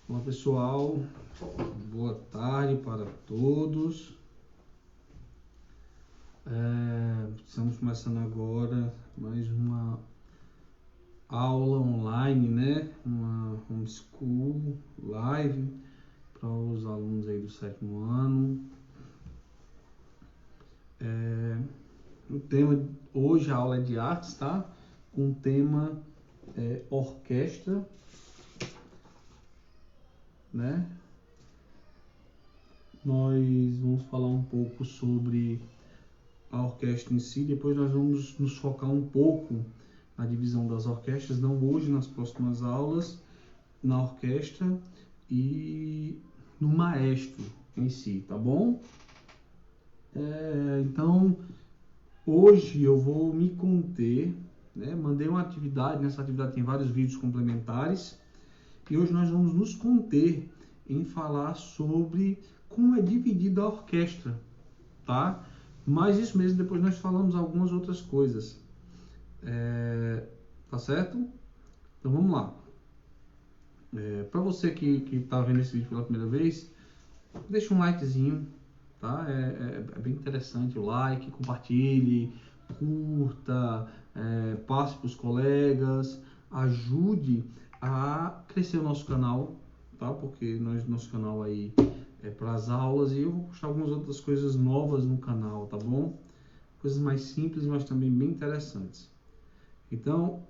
Olá pessoal, boa tarde para todos. Estamos começando agora mais uma aula online, né? Uma homeschool live para os alunos aí do 7º ano. O tema hoje a aula é de artes, tá? Com o tema orquestra, né? Nós vamos falar um pouco sobre a orquestra em si, depois nós vamos nos focar um pouco na divisão das orquestras, não hoje, nas próximas aulas, na orquestra e no maestro em si, tá bom? Então, hoje eu vou me conter, né? Mandei uma atividade, nessa atividade tem vários vídeos complementares, e hoje nós vamos nos conter em falar sobre como é dividida a orquestra, tá? Mas isso mesmo, depois nós falamos algumas outras coisas. Tá certo? Então vamos lá. Para você que está vendo esse vídeo pela primeira vez, deixa um likezinho, tá? É bem interessante o like, compartilhe, curta, passe para os colegas, ajude a crescer o nosso canal, tá? Porque nosso canal aí é para as aulas e eu vou postar algumas outras coisas novas no canal, tá bom? Coisas mais simples, mas também bem interessantes. Então,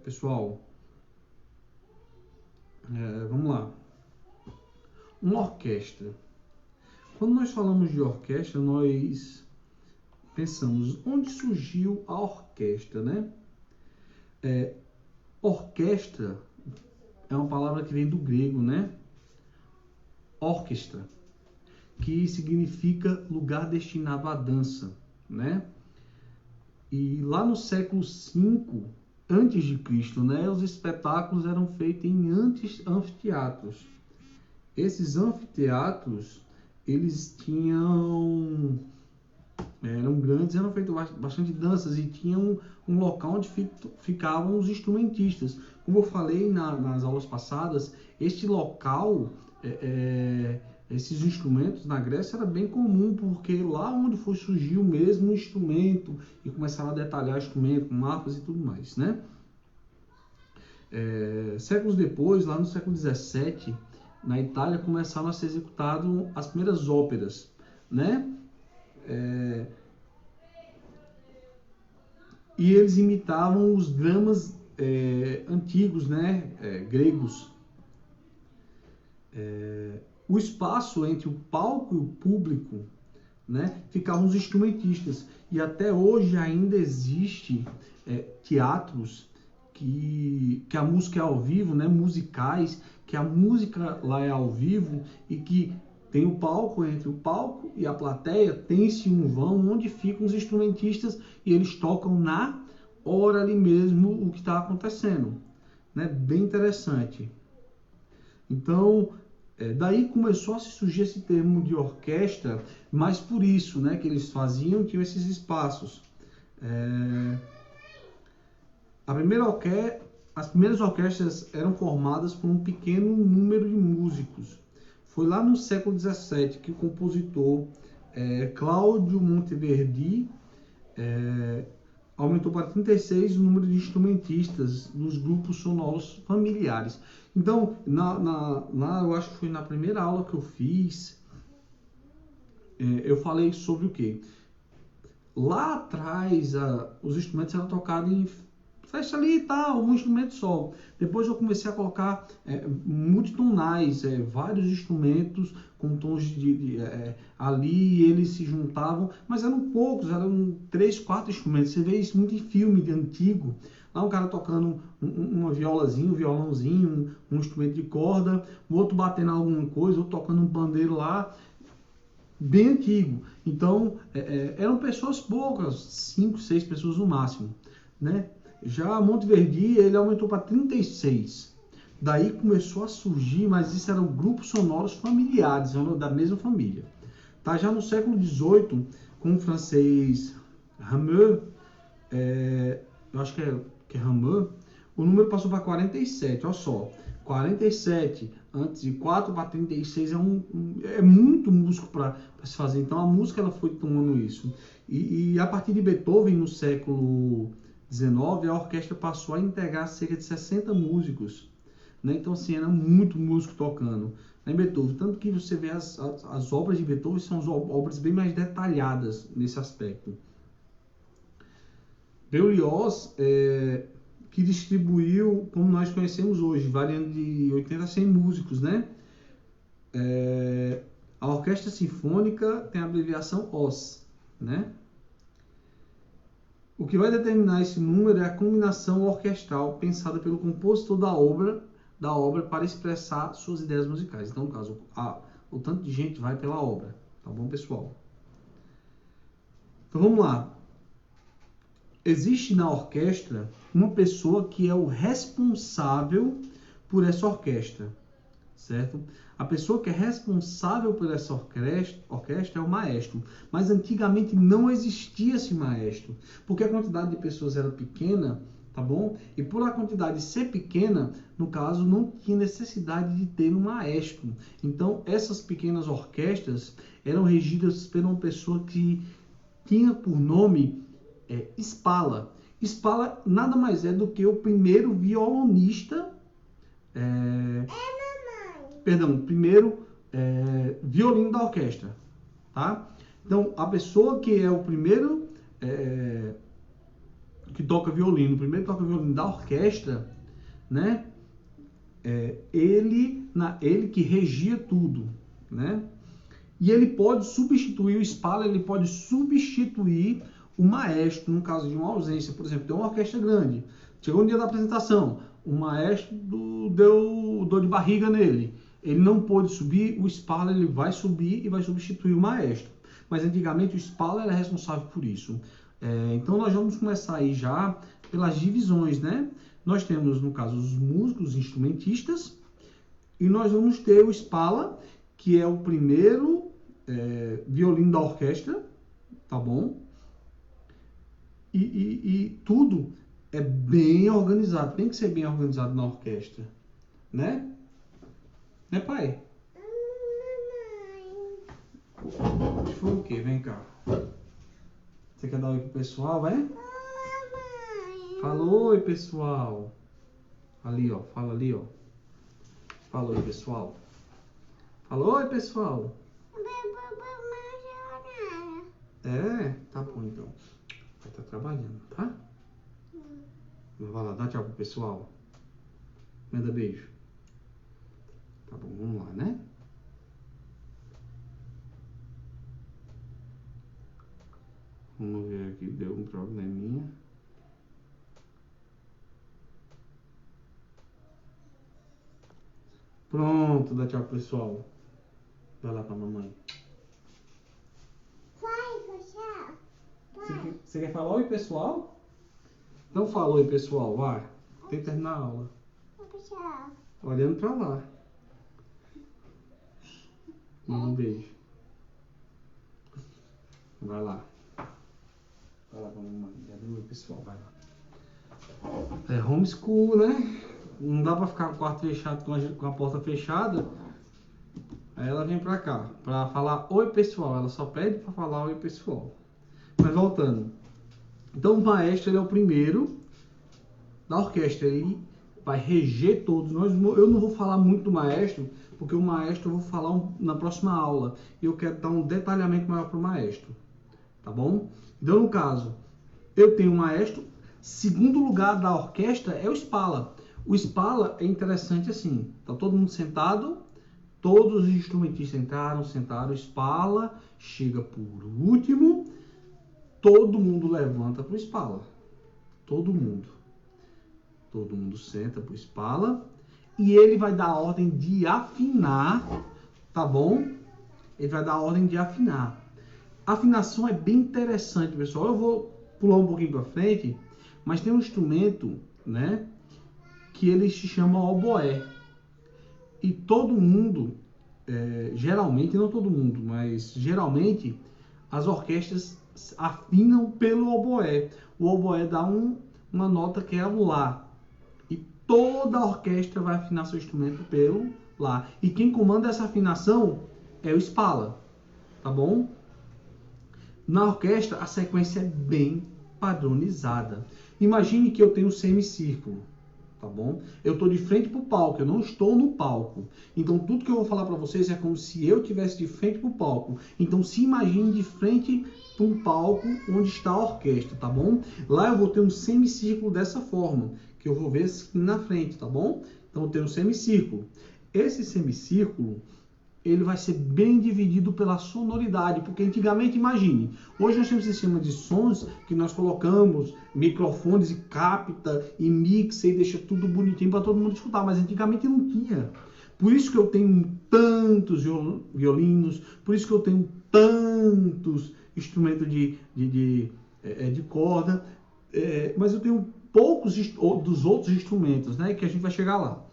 pessoal, vamos lá. Uma orquestra. Quando nós falamos de orquestra, nós pensamos onde surgiu a orquestra, né? Orquestra é uma palavra que vem do grego, né? Orquestra, que significa lugar destinado à dança, né? E lá no século V antes de Cristo, né, os espetáculos eram feitos em anfiteatros. Esses anfiteatros, eles eram grandes, eram feitas bastante danças e tinham um local onde ficavam os instrumentistas. Como eu falei nas aulas passadas, este local, esses instrumentos na Grécia era bem comum, porque lá onde foi surgir o mesmo instrumento e começaram a detalhar o instrumento com mapas e tudo mais, né? Séculos depois, lá no século XVII, na Itália começaram a ser executadas as primeiras óperas, né? E eles imitavam os dramas antigos, né? Gregos. O espaço entre o palco e o público, né, ficavam os instrumentistas. E até hoje ainda existe teatros que a música é ao vivo, né, musicais, que a música lá é ao vivo e que tem o palco, entre o palco e a plateia tem-se um vão onde ficam os instrumentistas e eles tocam na hora ali mesmo o que está acontecendo, né? Bem interessante. Então, daí começou a se surgir esse termo de orquestra, mas por isso, né, que eles tinham esses espaços. As primeiras orquestras eram formadas por um pequeno número de músicos. Foi lá no século XVII que o compositor Cláudio Monteverdi aumentou para 36 o número de instrumentistas nos grupos sonoros familiares. Então, eu acho que foi na primeira aula que eu fiz, eu falei sobre o quê? Lá atrás, os instrumentos eram tocados em festa ali e tal, um instrumento só. Depois eu comecei a colocar multitonais, vários instrumentos com tons ali, eles se juntavam, mas eram poucos, eram 3, 4 instrumentos. Você vê isso muito em filme de antigo. Lá um cara tocando uma violazinha, um violãozinho, um instrumento de corda, o outro batendo alguma coisa, outro tocando um pandeiro lá, bem antigo. Então, eram pessoas poucas, 5, 6 pessoas no máximo, né? Já Monteverdi, ele aumentou para 36. Daí começou a surgir, mas isso eram grupos sonoros familiares, da mesma família. Tá? Já no século XVIII, com o francês Rameau, eu acho que é Rameau, o número passou para 47, olha só. 47 antes de 4 para 36 é muito músico para se fazer. Então a música ela foi tomando isso. E a partir de Beethoven, no século XIX, a orquestra passou a integrar cerca de 60 músicos. Né? Então assim, era muito músico tocando em Beethoven. Tanto que você vê as obras de Beethoven são obras bem mais detalhadas nesse aspecto. Berlioz, que distribuiu, como nós conhecemos hoje, variando de 80 a 100 músicos, né? A Orquestra Sinfônica tem a abreviação OS, né? O que vai determinar esse número é a combinação orquestral pensada pelo compositor da obra para expressar suas ideias musicais. Então, no caso, o tanto de gente vai pela obra, tá bom, pessoal? Então, vamos lá. Existe na orquestra uma pessoa que é o responsável por essa orquestra, certo? A pessoa que é responsável por essa orquestra é o maestro. Mas antigamente não existia esse maestro, porque a quantidade de pessoas era pequena, tá bom? E por a quantidade ser pequena, no caso, não tinha necessidade de ter um maestro. Então, essas pequenas orquestras eram regidas por uma pessoa que tinha por nome Spala. Spala nada mais é do que o primeiro violonista, primeiro violino da orquestra, tá? Então, a pessoa que é o primeiro que toca violino, o primeiro que toca violino da orquestra, né? Ele que regia tudo, né? E ele pode substituir o Spala, ele pode substituir o maestro, no caso de uma ausência. Por exemplo, tem uma orquestra grande, chegou no dia da apresentação, o maestro deu dor de barriga nele, ele não pôde subir, o Spala ele vai subir e vai substituir o maestro. Mas antigamente o Spala era responsável por isso. Então nós vamos começar aí já pelas divisões, né? Nós temos, no caso, os músicos, os instrumentistas, e nós vamos ter o Spala, que é o primeiro violino da orquestra, tá bom? E tudo é bem organizado, tem que ser bem organizado na orquestra, né? Né, pai? Foi o quê? Vem cá. Você quer dar oi pro pessoal, vai? Fala oi, pessoal. Ali, ó. Fala ali, ó. Fala oi, pessoal. Fala oi, pessoal. Tá bom então. Vai estar trabalhando, tá? Vai lá, dá tchau pro pessoal. Manda beijo. Tá bom, vamos lá, né? Vamos ver aqui, deu um probleminha. Pronto, dá tchau pro pessoal. Vai lá pra mamãe. Você quer falar oi, pessoal? Então fala oi, pessoal, vai. Tem que terminar a aula. Olhando pra lá. Manda um beijo. Vai lá. Vai lá pra mamãe. Oi, pessoal, vai lá. Homeschool, né? Não dá pra ficar com o quarto fechado, com a porta fechada. Aí ela vem pra cá, pra falar oi, pessoal. Ela só pede pra falar oi, pessoal. Mas voltando. Então o maestro ele é o primeiro da orquestra. Ele vai reger todos. Eu não vou falar muito do maestro, porque o maestro eu vou falar na próxima aula. E eu quero dar um detalhamento maior para o maestro. Tá bom? Então, no caso, eu tenho o maestro. Segundo lugar da orquestra é o Spala. O Spala é interessante assim. Tá todo mundo sentado. Todos os instrumentistas sentaram. O Spala chega por último. Todo mundo levanta para o Spala. Todo mundo senta para o Spala. E ele vai dar a ordem de afinar. Tá bom? Ele vai dar a ordem de afinar. A afinação é bem interessante, pessoal. Eu vou pular um pouquinho para frente. Mas tem um instrumento, né? Que ele se chama oboé. E todo mundo, geralmente, não todo mundo, mas geralmente, as orquestras afinam pelo oboé. O oboé dá uma nota que é o lá. toda a orquestra vai afinar seu instrumento pelo Lá. E quem comanda essa afinação é o Spala, tá bom? Na orquestra, a sequência é bem padronizada. Imagine que eu tenho um semicírculo, tá bom? Eu estou de frente para o palco, eu não estou no palco. Então, tudo que eu vou falar para vocês é como se eu estivesse de frente para o palco. Então, se imagine de frente para um palco onde está a orquestra, tá bom? Lá eu vou ter um semicírculo dessa forma, que eu vou ver assim na frente, tá bom? Então, eu tenho um semicírculo. Esse semicírculo, ele vai ser bem dividido pela sonoridade, porque antigamente, imagine, hoje nós temos um sistema de sons que nós colocamos microfones e capta e mixa e deixa tudo bonitinho para todo mundo escutar, mas antigamente não tinha. Por isso que eu tenho tantos violinos, por isso que eu tenho tantos instrumentos de corda, mas eu tenho poucos dos outros instrumentos, né, que a gente vai chegar lá.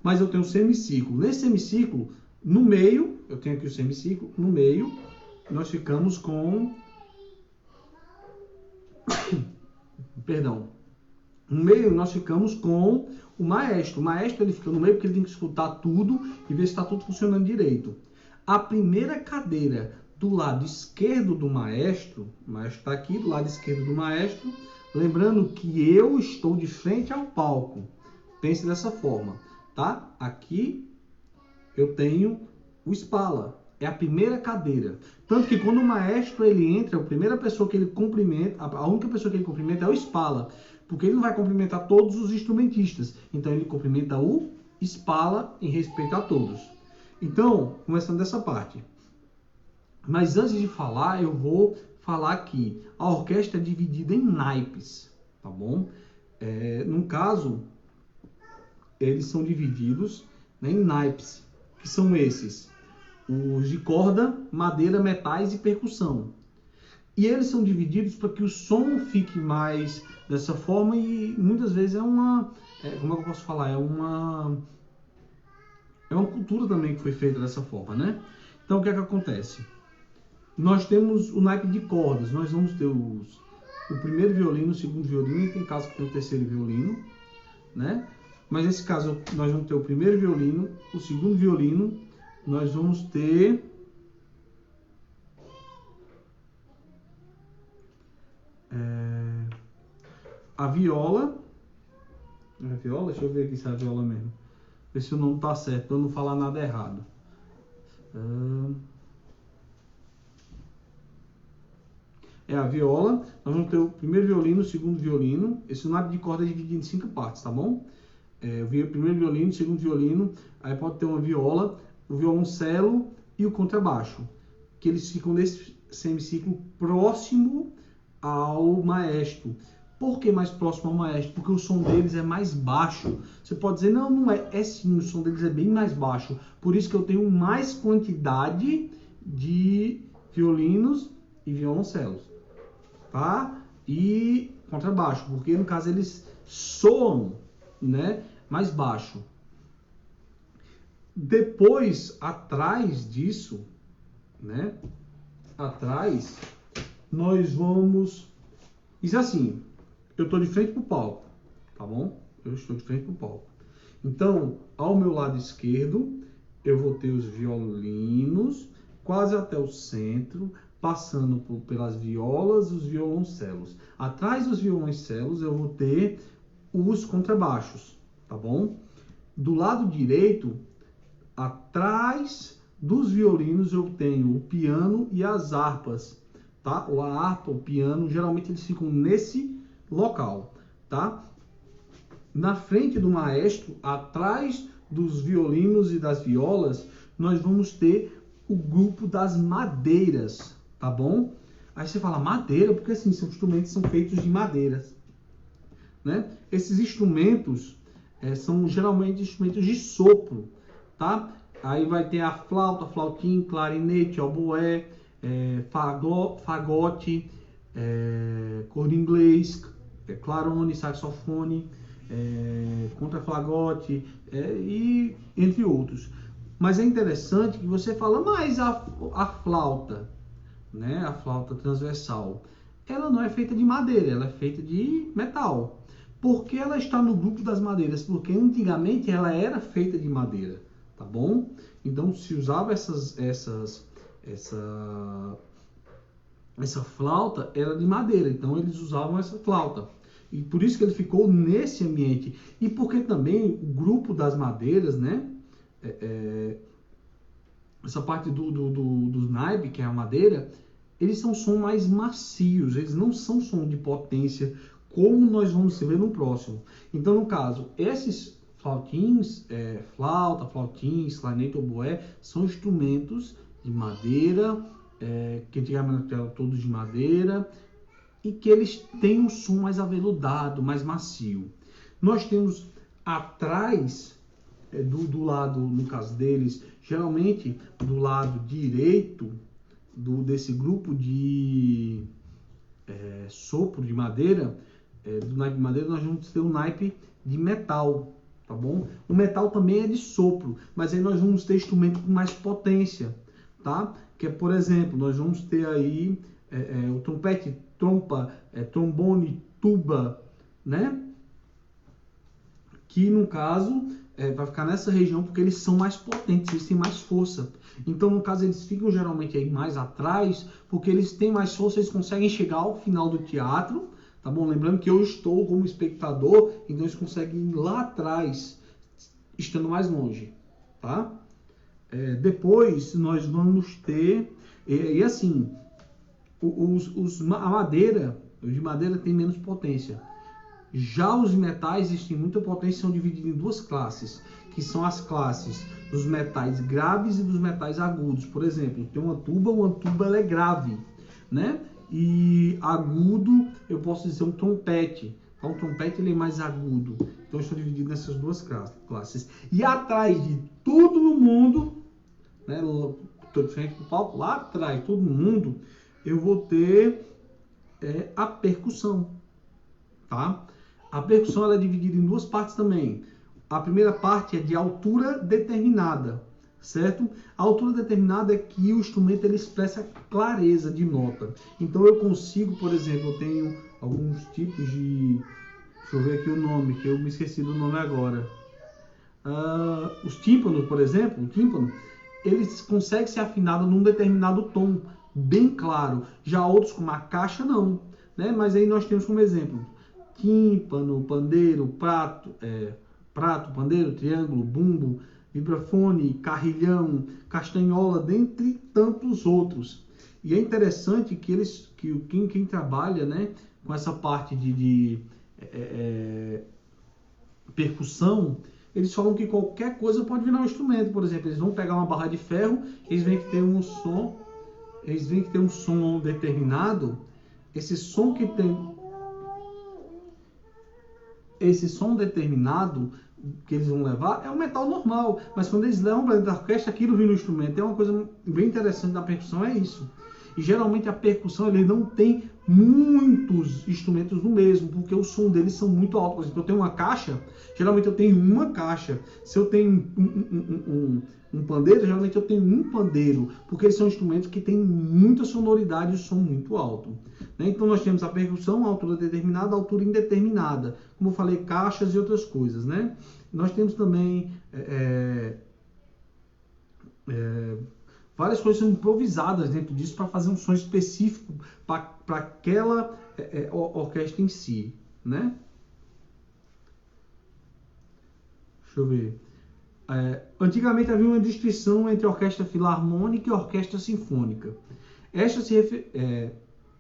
Mas eu tenho um semicírculo. Nesse semicírculo, no meio, eu tenho aqui o semicírculo, no meio, nós ficamos com... Perdão. No meio, nós ficamos com o maestro. O maestro, ele fica no meio porque ele tem que escutar tudo e ver se está tudo funcionando direito. A primeira cadeira do lado esquerdo do maestro, o maestro está aqui do lado esquerdo do maestro, lembrando que eu estou de frente ao palco. Pense dessa forma, tá? Aqui eu tenho o Spala, é a primeira cadeira. Tanto que quando o maestro ele entra, a primeira pessoa que ele cumprimenta, a única pessoa que ele cumprimenta é o Spala, porque ele não vai cumprimentar todos os instrumentistas. Então ele cumprimenta o Spala em respeito a todos. Então, começando dessa parte. Mas antes de falar, eu vou falar que a orquestra é dividida em naipes, tá bom? No caso, eles são divididos, né, em naipes, que são esses: os de corda, madeira, metais e percussão. E eles são divididos para que o som fique mais dessa forma e muitas vezes como é que eu posso falar? É uma cultura também que foi feita dessa forma, né? Então, o que é que acontece? Nós temos o naipe de cordas. Nós vamos ter o primeiro violino, o segundo violino, e tem caso que tem o terceiro violino, né? Mas nesse caso, nós vamos ter o primeiro violino, o segundo violino, nós vamos ter a viola. A viola? Deixa eu ver aqui se é a viola mesmo. Ver se o nome está certo, para eu não falar nada errado. É a viola. Nós vamos ter o primeiro violino, o segundo violino. Esse naipe de corda é dividido em 5 partes, tá bom? O primeiro violino, o segundo violino, aí pode ter uma viola, o violoncelo e o contrabaixo, que eles ficam nesse semicírculo próximo ao maestro. Por que mais próximo ao maestro? Porque o som deles é mais baixo. Você pode dizer, não é. É sim, o som deles é bem mais baixo. Por isso que eu tenho mais quantidade de violinos e violoncelos, tá? E contrabaixo, porque no caso eles soam, né, mais baixo. Depois, atrás disso, né, atrás, nós vamos... Isso assim, eu estou de frente para o palco, tá bom? Eu estou de frente para o palco. Então, ao meu lado esquerdo, eu vou ter os violinos, quase até o centro, passando pelas violas e os violoncelos. Atrás dos violoncelos, eu vou ter os contrabaixos, tá bom? Do lado direito, atrás dos violinos, eu tenho o piano e as harpas, tá? Ou a harpa, o piano, geralmente eles ficam nesse local, tá? Na frente do maestro, atrás dos violinos e das violas, nós vamos ter o grupo das madeiras, tá bom? Aí você fala, madeira? Porque assim, são instrumentos que são feitos de madeiras, né? Esses instrumentos são geralmente instrumentos de sopro, tá? Aí vai ter a flauta, flautim, clarinete, oboé, fagote, corno inglês, clarone, saxofone, contraflagote, e entre outros. Mas é interessante que você fala, mas a flauta, né, a flauta transversal, ela não é feita de madeira, ela é feita de metal. Por que ela está no grupo das madeiras? Porque antigamente ela era feita de madeira, tá bom? Então se usava essa flauta era de madeira, então eles usavam essa flauta. E por isso que ele ficou nesse ambiente. E porque também o grupo das madeiras, né? Essa parte do naipe, que é a madeira, eles são som mais macios, eles não são som de potência, como nós vamos ver no próximo. Então, no caso, esses flautins, flautins, clarinete, oboé, são instrumentos de madeira, que antigamente eram todos de madeira, e que eles têm um som mais aveludado, mais macio. Nós temos atrás, do lado, no caso deles, geralmente do lado direito desse grupo de sopro de madeira, do naipe de madeira, nós vamos ter um naipe de metal, tá bom? O metal também é de sopro, mas aí nós vamos ter instrumento com mais potência, tá? Que é, por exemplo, nós vamos ter aí o trompete, trompa, trombone, tuba, né? Que no caso vai ficar nessa região porque eles são mais potentes, eles têm mais força. Então, no caso, eles ficam geralmente aí mais atrás, porque eles têm mais força, eles conseguem chegar ao final do teatro, tá bom? Lembrando que eu estou como espectador, então eles conseguem ir lá atrás, estando mais longe, tá? Depois, nós vamos ter... E assim, a madeira, os de madeira tem menos potência. Já os metais existem muita potência, são divididos em duas classes, que são as classes dos metais graves e dos metais agudos. Por exemplo, tem uma tuba ela é grave, né? E agudo, eu posso dizer um trompete. Então, o trompete ele é mais agudo. Então, estão divididos nessas duas classes. E atrás de tudo no mundo, né? Estou diferente do palco, lá atrás, todo mundo, eu vou ter a percussão, tá? A percussão ela é dividida em duas partes também. A primeira parte é de altura determinada, certo? A altura determinada é que o instrumento ele expressa clareza de nota. Então eu consigo, por exemplo, eu tenho alguns tipos de... Deixa eu ver aqui o nome, que eu me esqueci do nome agora. Os tímpanos, por exemplo, o tímpano, eles conseguem ser afinados num determinado tom, bem claro. Já outros, como a caixa, não, né? Mas aí nós temos como exemplo tímpano, pandeiro, prato, pandeiro, triângulo, bumbo, vibrafone, carrilhão, castanhola, dentre tantos outros. E é interessante que quem trabalha, né, com essa parte de percussão, eles falam que qualquer coisa pode virar um instrumento. Por exemplo, eles vão pegar uma barra de ferro, eles veem que tem um som determinado. Esse som determinado que eles vão levar é um metal normal, mas quando eles levam para dentro da orquestra, aquilo vira um instrumento. É uma coisa bem interessante da percussão, é isso. E geralmente a percussão ele não tem muitos instrumentos no mesmo, porque o som deles são muito altos. Por exemplo, eu tenho uma caixa, geralmente eu tenho uma caixa. Se eu tenho um pandeiro, geralmente eu tenho um pandeiro, porque eles são instrumentos que têm muita sonoridade e som muito alto, né? Então nós temos a percussão, a altura determinada, a altura indeterminada, como eu falei, caixas e outras coisas, né? Nós temos também várias coisas improvisadas dentro disso para fazer um som específico para aquela orquestra em si, né? Deixa eu ver. Antigamente havia uma distinção entre orquestra filarmônica e orquestra sinfônica. Esta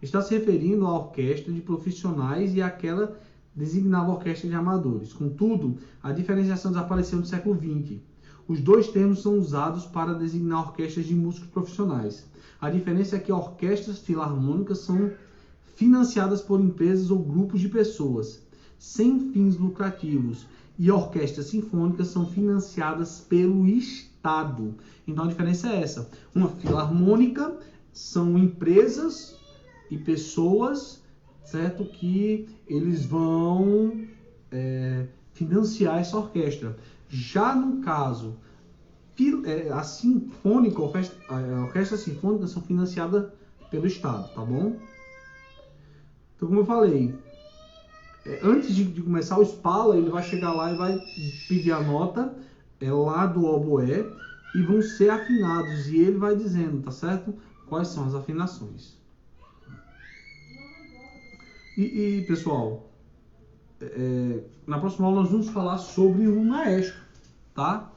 está se referindo à orquestra de profissionais e àquela designava orquestra de amadores. Contudo, a diferenciação desapareceu no século XX. Os dois termos são usados para designar orquestras de músicos profissionais. A diferença é que orquestras filarmônicas são financiadas por empresas ou grupos de pessoas, sem fins lucrativos, e orquestras sinfônicas são financiadas pelo Estado. Então a diferença é essa. Uma filarmônica são empresas e pessoas, certo, que eles vão financiar essa orquestra. Já no caso, a sinfônica, a orquestra sinfônica são financiadas pelo Estado, tá bom? Então, como eu falei, antes de começar o Spala, ele vai chegar lá e vai pedir a nota lá do oboé e vão ser afinados. E ele vai dizendo, tá certo? Quais são as afinações. E pessoal, na próxima aula nós vamos falar sobre o maestro, tá?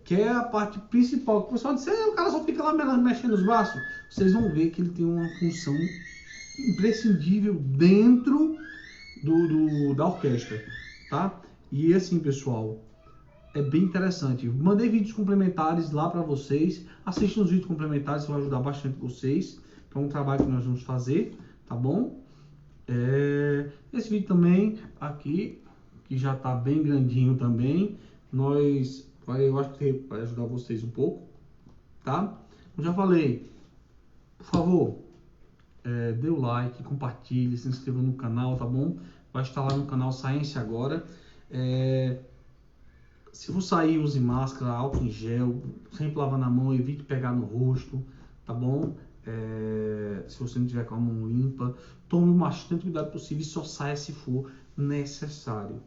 Que é a parte principal. Que o pessoal diz, o cara só fica lá mexendo os braços. Vocês vão ver que ele tem uma função imprescindível dentro da orquestra, tá? E assim, pessoal, é bem interessante. Mandei vídeos complementares lá para vocês. Assistam os vídeos complementares, isso vai ajudar bastante vocês. É um trabalho que nós vamos fazer, tá bom? Esse vídeo também aqui, que já tá bem grandinho também, eu acho que vai ajudar vocês um pouco, tá? Eu já falei, por favor, dê o like, compartilhe, se inscreva no canal, tá bom? Vai estar lá no canal Science Agora. Se for sair, use máscara, álcool em gel, sempre lavando a mão, evite pegar no rosto, tá bom? Se você não tiver com a mão limpa, tome o bastante cuidado possível e só saia se for necessário,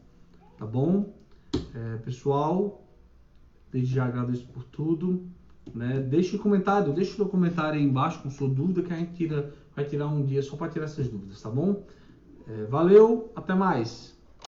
tá bom? Pessoal, desde já agradeço por tudo, né? Deixe o seu comentário aí embaixo com sua dúvida, que a gente vai tirar um dia só para tirar essas dúvidas, tá bom? Valeu, até mais!